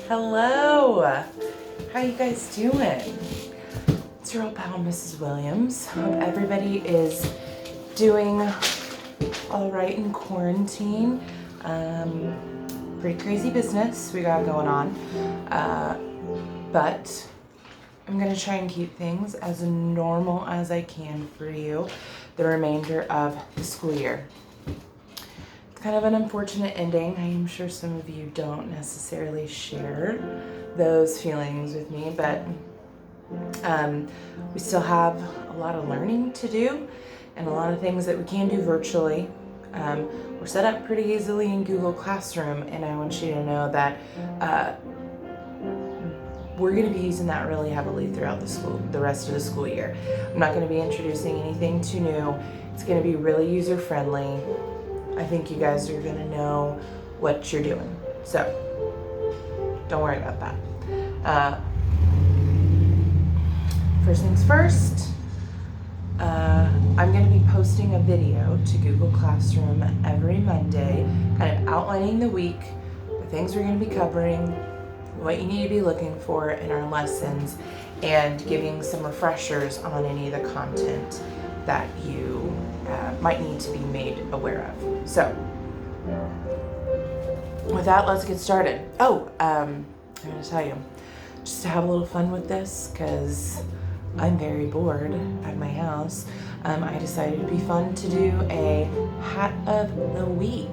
Hello. How you guys doing? It's your old pal, Mrs. Williams. Hope everybody is doing all right in quarantine. Pretty crazy business we got going on. But I'm gonna try and keep things as normal as I can for you the remainder of the school year. Kind of an unfortunate ending. I am sure some of you don't necessarily share those feelings with me, but we still have a lot of learning to do and a lot of things that we can do virtually. We're set up pretty easily in Google Classroom, and I want you to know that we're going to be using that really heavily throughout the rest of the school year. I'm not going to be introducing anything too new. It's going to be really user friendly. I think you guys are going to know what you're doing. So, don't worry about that. First things first, I'm going to be posting a video to Google Classroom every Monday, kind of outlining the week, the things we're going to be covering, what you need to be looking for in our lessons, and giving some refreshers on any of the content that you might need to be made aware of. So, with that, let's get started. I'm going to tell you, just to have a little fun with this, because I'm very bored at my house, I decided it'd be fun to do a hat of the week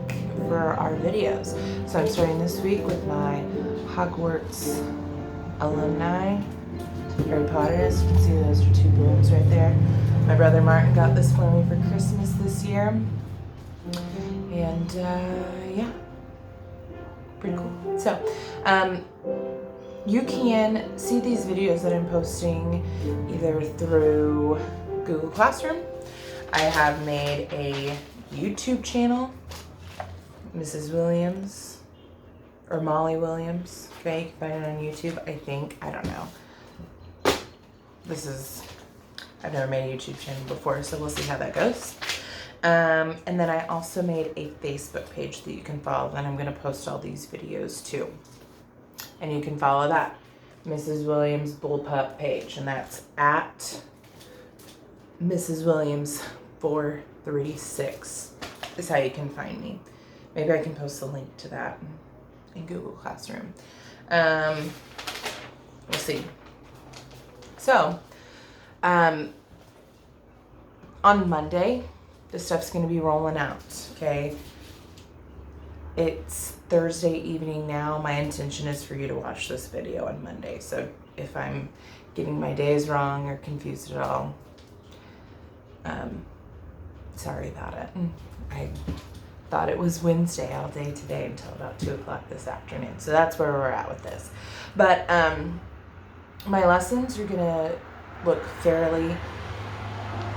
for our videos. So I'm starting this week with my Hogwarts alumni, Harry Potters. You can see those are two blooms right there. My brother Martin got this for me for Christmas this year. And yeah, pretty cool. So, you can see these videos that I'm posting either through Google Classroom. I have made a YouTube channel, Mrs. Williams, or Molly Williams. Okay, you can find it on YouTube, I think. I don't know. I've never made a YouTube channel before, so we'll see how that goes. And then I also made a Facebook page that you can follow, and I'm going to post all these videos too. And you can follow that, Mrs. Williams Bullpup page, and that's at Mrs. Williams 436 is how you can find me. Maybe I can post a link to that in Google Classroom. We'll see. So, on Monday, the stuff's going to be rolling out, okay? It's Thursday evening now. My intention is for you to watch this video on Monday. So if I'm getting my days wrong or confused at all, sorry about it. I thought it was Wednesday all day today until about 2 o'clock this afternoon. So that's where we're at with this. But my lessons are going to look fairly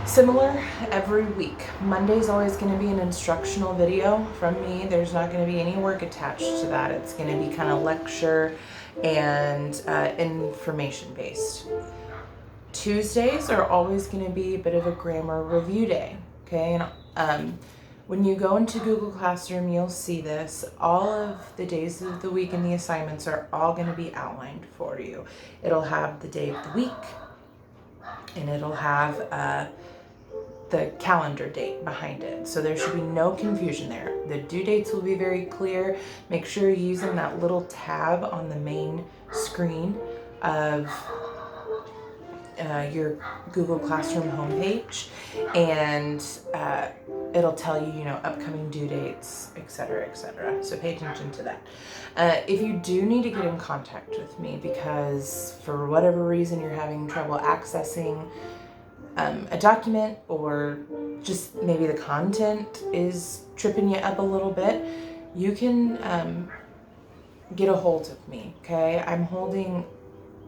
similar every week. Monday's always going to be an instructional video from me. There's not going to be any work attached to that. It's going to be kind of lecture and information based. Tuesdays are always going to be a bit of a grammar review day. Okay, and when you go into Google Classroom, you'll see this. All of the days of the week and the assignments are all going to be outlined for you. It'll have the day of the week, and it'll have the calendar date behind it. So there should be no confusion there. The due dates will be very clear. Make sure you're using that little tab on the main screen of your Google Classroom homepage, and it'll tell you, upcoming due dates, etc., etc. So pay attention to that. If you do need to get in contact with me because for whatever reason you're having trouble accessing a document, or just maybe the content is tripping you up a little bit, you can get a hold of me, okay? I'm holding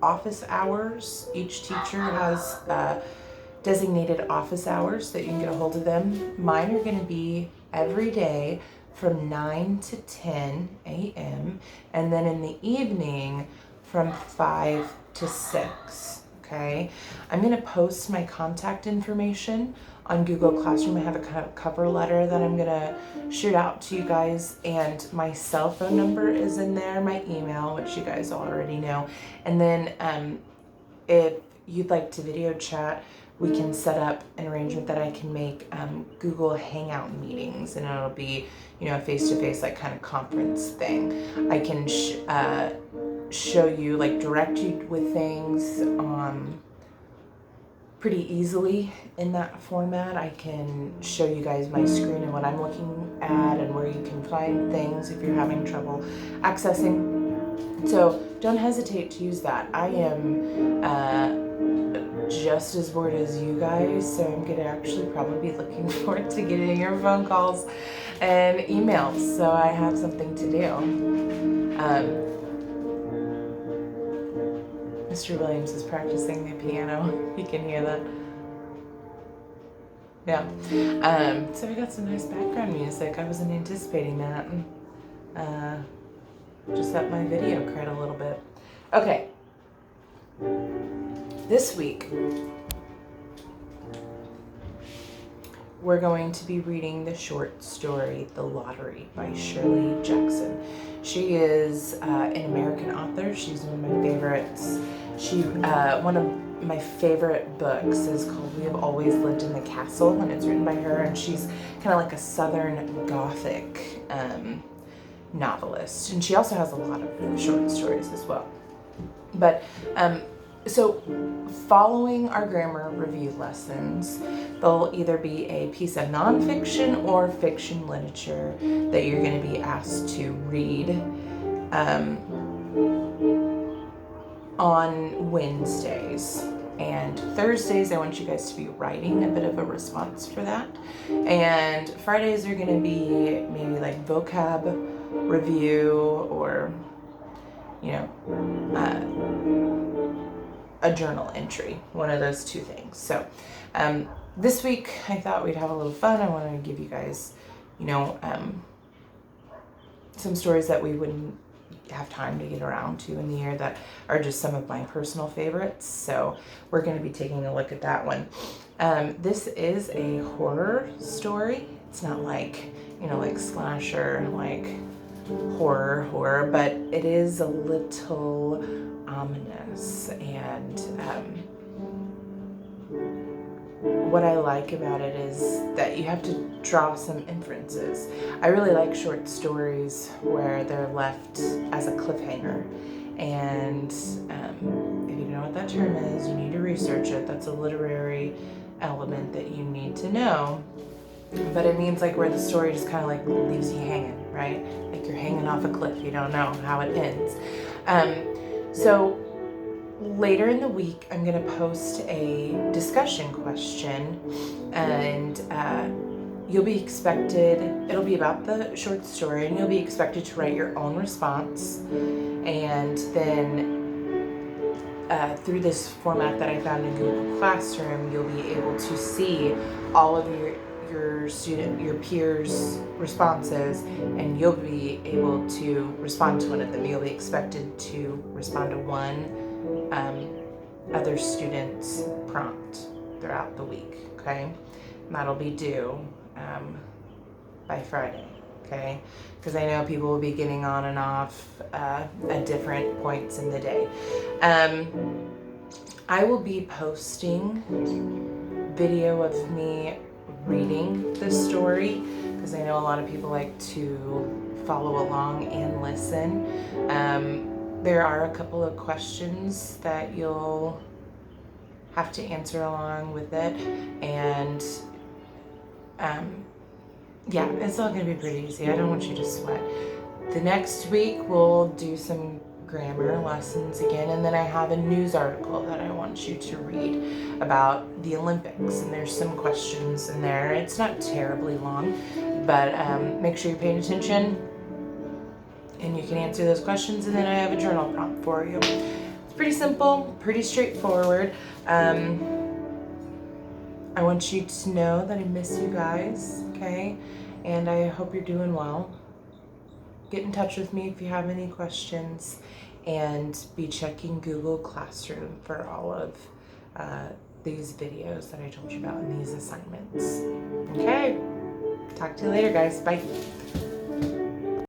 office hours. Each teacher has designated office hours that you can get a hold of them. Mine are going to be every day from 9 to 10 a.m. and then in the evening from 5 to 6. okay? I'm gonna post my contact information on Google Classroom. I have a kind of cover letter that I'm gonna shoot out to you guys, and my cell phone number is in there, my email, which you guys already know. And then if you'd like to video chat, we can set up an arrangement that I can make Google Hangout meetings, and it'll be, you know, a face-to-face, like, kind of conference thing. I can show you, like, direct you with things pretty easily in that format. I can show you guys my screen and what I'm looking at and where you can find things if you're having trouble accessing. So don't hesitate to use that. I am just as bored as you guys, so I'm gonna actually probably be looking forward to getting your phone calls and emails, so I have something to do. Mr. Williams is practicing the piano. You can hear that. Yeah. So we got some nice background music. I wasn't anticipating that. Just up my video cred a little bit. Okay. This week, we're going to be reading the short story, The Lottery by Shirley Jackson. She is an American author. She's one of my favorites. One of my favorite books is called We Have Always Lived in the Castle, and it's written by her, and she's kind of like a Southern Gothic novelist. And she also has a lot of short stories as well. But so following our grammar review lessons, there'll either be a piece of nonfiction or fiction literature that you're going to be asked to read on Wednesdays. And Thursdays, I want you guys to be writing a bit of a response for that. And Fridays are going to be maybe like vocab review or, you know, a journal entry, one of those two things. So this week I thought we'd have a little fun. I wanted to give you guys, you know, some stories that we wouldn't have time to get around to in the year that are just some of my personal favorites. So we're going to be taking a look at that one. This is a horror story. It's not like, you know, like slasher, like horror, but it is a little ominous, and what I like about it is that you have to draw some inferences. I really like short stories where they're left as a cliffhanger, and if you don't know what that term is, you need to research it. That's a literary element that you need to know. But it means like where the story just kind of like leaves you hanging, right? Like you're hanging off a cliff. You don't know how it ends. So later in the week, I'm going to post a discussion question, and you'll be expected, it'll be about the short story, and you'll be expected to write your own response. And then through this format that I found in Google Classroom, you'll be able to see all of your peers' responses, and you'll be able to respond to one of them. You'll be expected to respond to one other student's prompt throughout the week, okay? And that'll be due by Friday, okay? Because I know people will be getting on and off at different points in the day. I will be posting video of me reading this story, because I know a lot of people like to follow along and listen. There are a couple of questions that you'll have to answer along with it, and yeah, it's all gonna be pretty easy. I don't want you to sweat. The next week we'll do some grammar lessons again, and then I have a news article that I want you to read about the Olympics, and there's some questions in there. It's not terribly long, but make sure you're paying attention and you can answer those questions, and then I have a journal prompt for you. It's pretty simple, pretty straightforward. I want you to know that I miss you guys, okay? And I hope you're doing well. Get in touch with me if you have any questions, and be checking Google Classroom for all of these videos that I told you about and these assignments. Okay, talk to you later, guys. Bye.